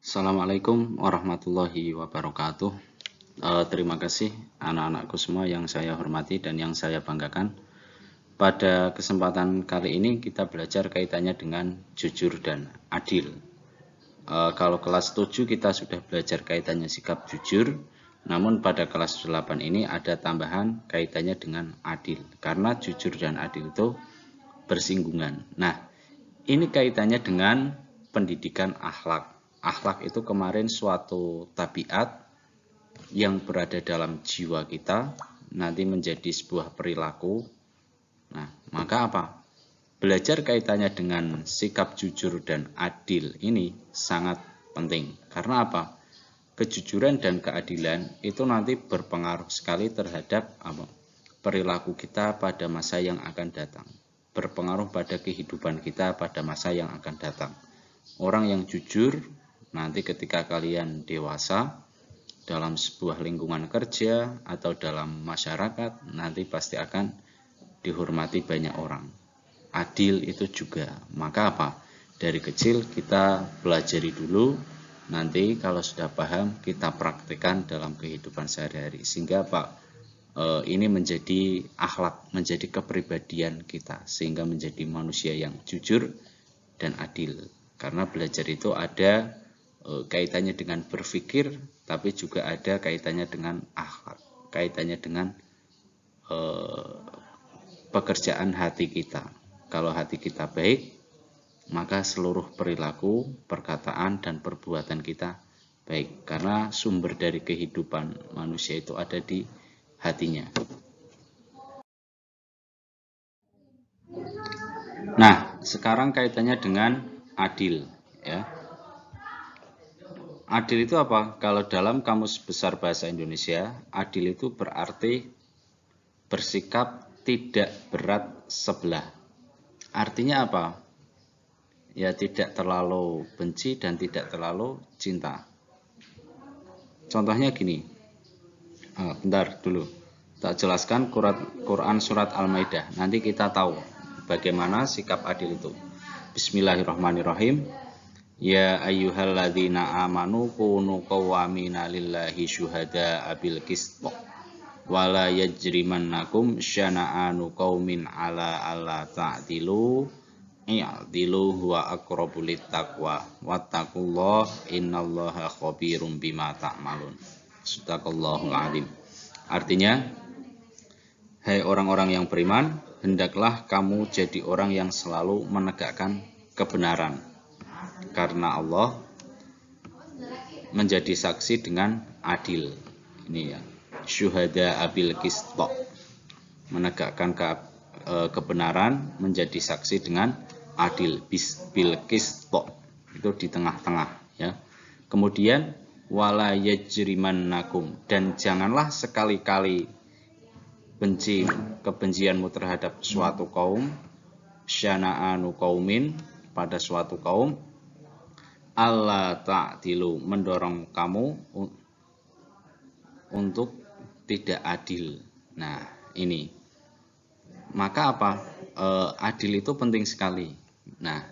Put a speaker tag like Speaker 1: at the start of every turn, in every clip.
Speaker 1: Assalamualaikum warahmatullahi wabarakatuh. Terima kasih anak-anakku semua yang saya hormati dan yang saya banggakan. Pada kesempatan kali ini kita belajar kaitannya dengan jujur dan adil. Kalau kelas 7 kita sudah belajar kaitannya sikap jujur, namun pada kelas 8 ini ada tambahan kaitannya dengan adil. Karena jujur dan adil itu bersinggungan. Nah, ini kaitannya dengan pendidikan akhlak. Akhlak itu kemarin suatu tabiat yang berada dalam jiwa kita, nanti menjadi sebuah perilaku. Nah, maka apa? Belajar kaitannya dengan sikap jujur dan adil ini sangat penting. Karena apa? Kejujuran dan keadilan itu nanti berpengaruh sekali terhadap perilaku kita pada masa yang akan datang. Berpengaruh pada kehidupan kita pada masa yang akan datang. Orang yang jujur nanti ketika kalian dewasa dalam sebuah lingkungan kerja atau dalam masyarakat nanti pasti akan dihormati banyak orang. Adil itu juga. Maka apa? Dari kecil kita pelajari dulu, nanti kalau sudah paham kita praktekkan dalam kehidupan sehari-hari. Sehingga ini menjadi akhlak, menjadi kepribadian kita, sehingga menjadi manusia yang jujur dan adil. Karena belajar itu ada kaitannya dengan berpikir, tapi juga ada kaitannya dengan akhlak, kaitannya dengan pekerjaan hati kita. Kalau hati kita baik, maka seluruh perilaku, perkataan, dan perbuatan kita baik. Karena sumber dari kehidupan manusia itu ada di hatinya. Nah, sekarang kaitannya dengan adil, ya. Adil itu apa? Kalau dalam Kamus Besar Bahasa Indonesia, adil itu berarti bersikap tidak berat sebelah. Artinya apa? Ya tidak terlalu benci dan tidak terlalu cinta. Contohnya gini. Bentar dulu. Tak jelaskan Quran surat Al-Maidah. Nanti kita tahu bagaimana sikap adil itu. Bismillahirrahmanirrahim. Ya ayyuhalladzina amanu kunu qawwamina lillahi syuhada'a bil qist wala yajrimannakum syana'anu qaumin ala alla ta'dilu i'dilu huwa aqrabu littaqwa wattaqullaha innallaha khabirum bima ta'malun. Sadaqallahul azim. Artinya, hai orang-orang yang beriman, hendaklah kamu jadi orang yang selalu menegakkan kebenaran. Karena Allah menjadi saksi dengan adil. Ini ya, syuhada abil qist, menegakkan kebenaran, menjadi saksi dengan adil. Bil qist, itu di tengah-tengah, ya. Kemudian wala yajrimannakum, dan janganlah sekali-kali kebencianmu terhadap suatu kaum, syana'anu qaumin, pada suatu kaum, alla ta'dilu, mendorong kamu untuk tidak adil. Nah, ini. Maka apa? Adil itu penting sekali. Nah,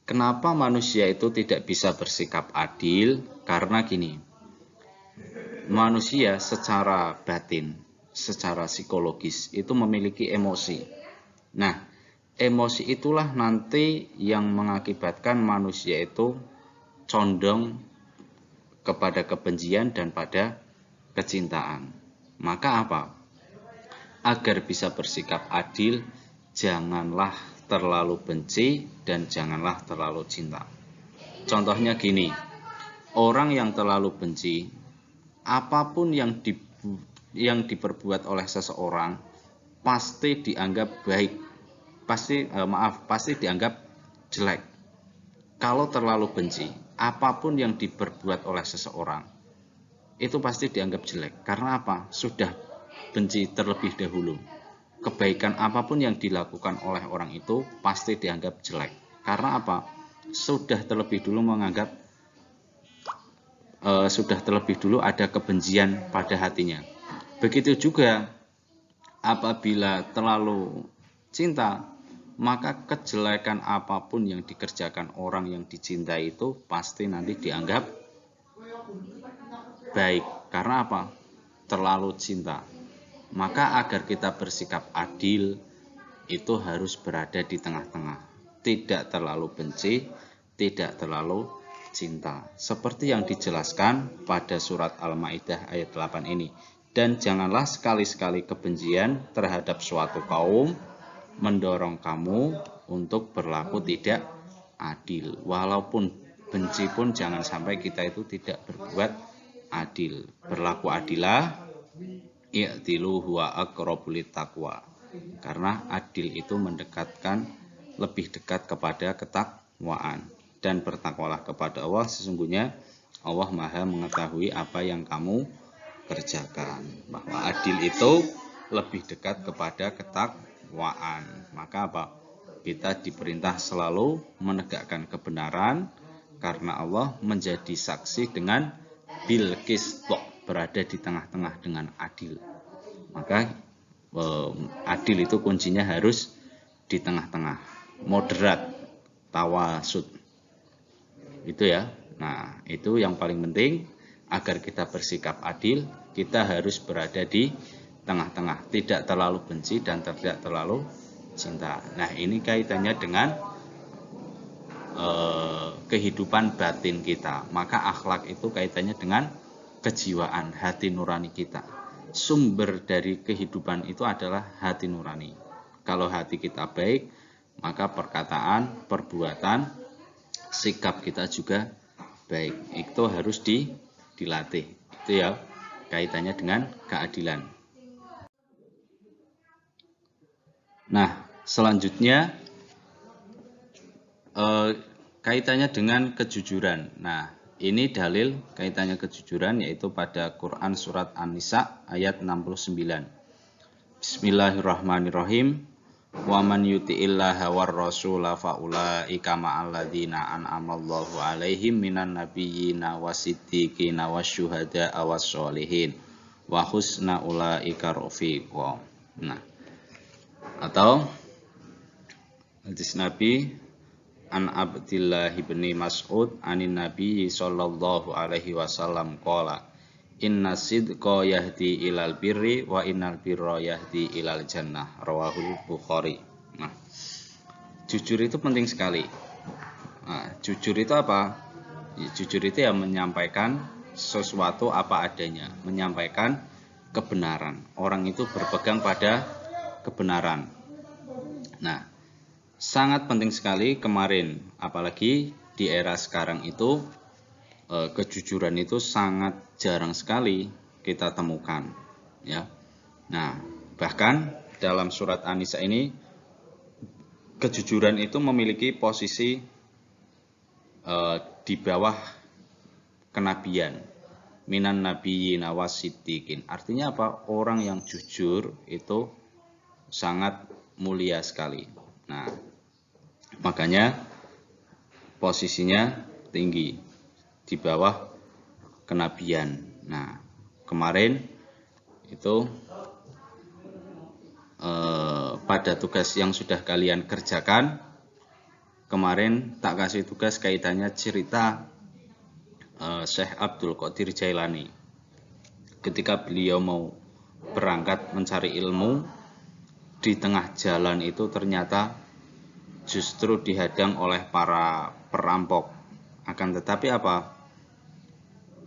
Speaker 1: kenapa manusia itu tidak bisa bersikap adil? Karena gini. Manusia secara batin, secara psikologis itu memiliki emosi. Nah, emosi itulah nanti yang mengakibatkan manusia itu condong kepada kebencian dan pada kecintaan. Maka apa? Agar bisa bersikap adil, janganlah terlalu benci dan janganlah terlalu cinta. Contohnya gini, orang yang terlalu benci, apapun yang diperbuat oleh seseorang pasti dianggap baik. Pasti dianggap jelek. Kalau terlalu benci, apapun yang diperbuat oleh seseorang itu pasti dianggap jelek. Karena apa? Sudah benci terlebih dahulu. Kebaikan apapun yang dilakukan oleh orang itu pasti dianggap jelek. Karena apa? Sudah terlebih dulu ada kebencian pada hatinya. Begitu juga apabila terlalu cinta, maka kejelekan apapun yang dikerjakan orang yang dicintai itu pasti nanti dianggap baik. Karena apa? Terlalu cinta. Maka agar kita bersikap adil, itu harus berada di tengah-tengah. Tidak terlalu benci, tidak terlalu cinta. Seperti yang dijelaskan pada surat Al-Maidah ayat 8 ini. Dan janganlah sekali-sekali kebencian terhadap suatu kaum mendorong kamu untuk berlaku tidak adil. Walaupun benci pun jangan sampai kita itu tidak berbuat adil. Berlaku adilah, i'dilu huwa aqrabu littaqwa. Karena adil itu mendekatkan, lebih dekat kepada ketakwaan. Dan bertakwalah kepada Allah, sesungguhnya Allah Maha mengetahui apa yang kamu kerjakan. Bahwa adil itu lebih dekat kepada ketakwaan. Maka apa? Kita diperintah selalu menegakkan kebenaran, karena Allah menjadi saksi dengan bil qist, berada di tengah-tengah dengan adil. Maka adil itu kuncinya harus di tengah-tengah, moderat, tawasud. Itu ya. Nah, itu yang paling penting. Agar kita bersikap adil, kita harus berada di tengah-tengah, tidak terlalu benci dan tidak terlalu cinta. Nah, ini kaitannya dengan kehidupan batin kita. Maka akhlak itu kaitannya dengan kejiwaan, hati nurani kita. Sumber dari kehidupan itu adalah hati nurani. Kalau hati kita baik, maka perkataan, perbuatan, sikap kita juga baik. Itu harus dilatih. Itu ya kaitannya dengan keadilan. Nah, selanjutnya kaitannya dengan kejujuran. Nah, ini dalil kaitannya kejujuran yaitu pada Quran surat An-Nisa ayat 69. Bismillahirrahmanirrahim. Wa man yuti'illaha war rasula faulaika ma'al ladzina an'amallahu 'alaihim minan nabiyyina wasiddiqina wasyuhada'a wassolihin wa husna ulaika rafiqa. Nah, atau hadis Nabi an Abdillah bin Mas'ud anin Nabi sallallahu alaihi wasallam qala inna sidqa yahdi ilal birri wa innal birra yahdi ilal jannah, rawahul Bukhari. Nah, jujur itu penting sekali. Nah, jujur itu apa? Ya, jujur itu ya menyampaikan sesuatu apa adanya, menyampaikan kebenaran. Orang itu berpegang pada kebenaran. Nah, sangat penting sekali kemarin, apalagi di era sekarang itu kejujuran itu sangat jarang sekali kita temukan, ya. Nah, bahkan dalam surat An-Nisa ini kejujuran itu memiliki posisi di bawah kenabian, minan nabiyyin wasiddiqin. Artinya apa? Orang yang jujur itu sangat mulia sekali. Nah, makanya posisinya tinggi di bawah kenabian. Nah, kemarin itu pada tugas yang sudah kalian kerjakan, kemarin tak kasih tugas kaitannya cerita Syekh Abdul Qadir Jailani. Ketika beliau mau berangkat mencari ilmu, di tengah jalan itu ternyata justru dihadang oleh para perampok. Akan tetapi apa?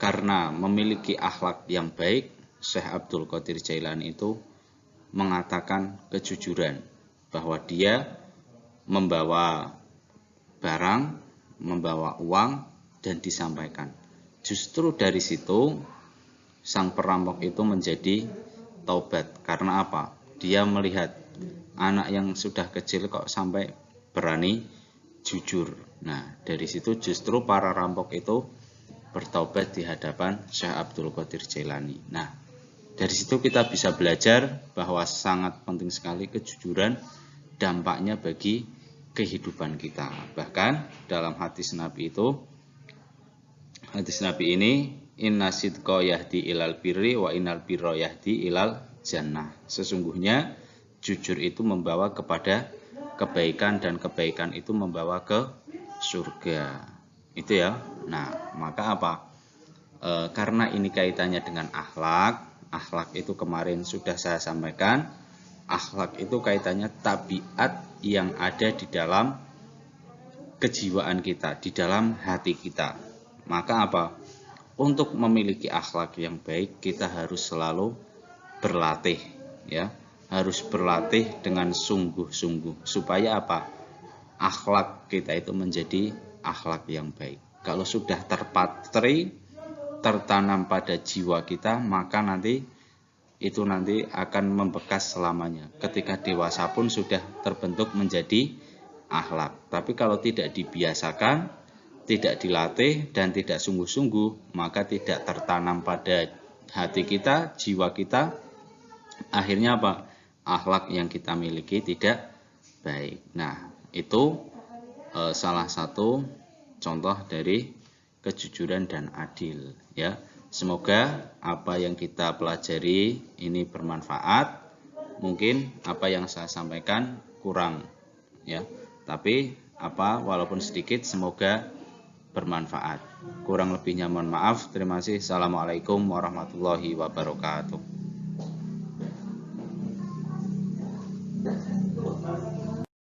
Speaker 1: Karena memiliki akhlak yang baik, Syekh Abdul Qadir Jailani itu mengatakan kejujuran bahwa dia membawa barang, membawa uang dan disampaikan. Justru dari situ sang perampok itu menjadi taubat. Karena apa? Dia melihat anak yang sudah kecil kok sampai berani jujur. Nah, dari situ justru para rampok itu bertaubat di hadapan Syekh Abdul Qadir Jailani. Nah, dari situ kita bisa belajar bahwa sangat penting sekali kejujuran, dampaknya bagi kehidupan kita. Bahkan dalam hadis Nabi itu, hadis Nabi ini, inna sidqa yahdi ilal birri wa innal birra yahdi ilal jannah. Sesungguhnya jujur itu membawa kepada kebaikan dan kebaikan itu membawa ke surga. Itu ya. Nah, maka apa? Karena ini kaitannya dengan akhlak. Akhlak itu kemarin sudah saya sampaikan. Akhlak itu kaitannya tabiat yang ada di dalam kejiwaan kita, di dalam hati kita. Maka apa? Untuk memiliki akhlak yang baik, kita harus selalu berlatih, ya. Harus berlatih dengan sungguh-sungguh supaya apa? Akhlak kita itu menjadi akhlak yang baik. Kalau sudah terpatri, tertanam pada jiwa kita, maka nanti itu nanti akan membekas selamanya. Ketika dewasa pun sudah terbentuk menjadi akhlak. Tapi kalau tidak dibiasakan, tidak dilatih dan tidak sungguh-sungguh, maka tidak tertanam pada hati kita, jiwa kita. Akhirnya apa? Akhlak yang kita miliki tidak baik. Nah, itu salah satu contoh dari kejujuran dan adil, ya. Semoga apa yang kita pelajari ini bermanfaat. Mungkin apa yang saya sampaikan kurang, ya. Tapi walaupun sedikit, semoga bermanfaat. Kurang lebihnya mohon maaf. Terima kasih. Assalamualaikum warahmatullahi wabarakatuh.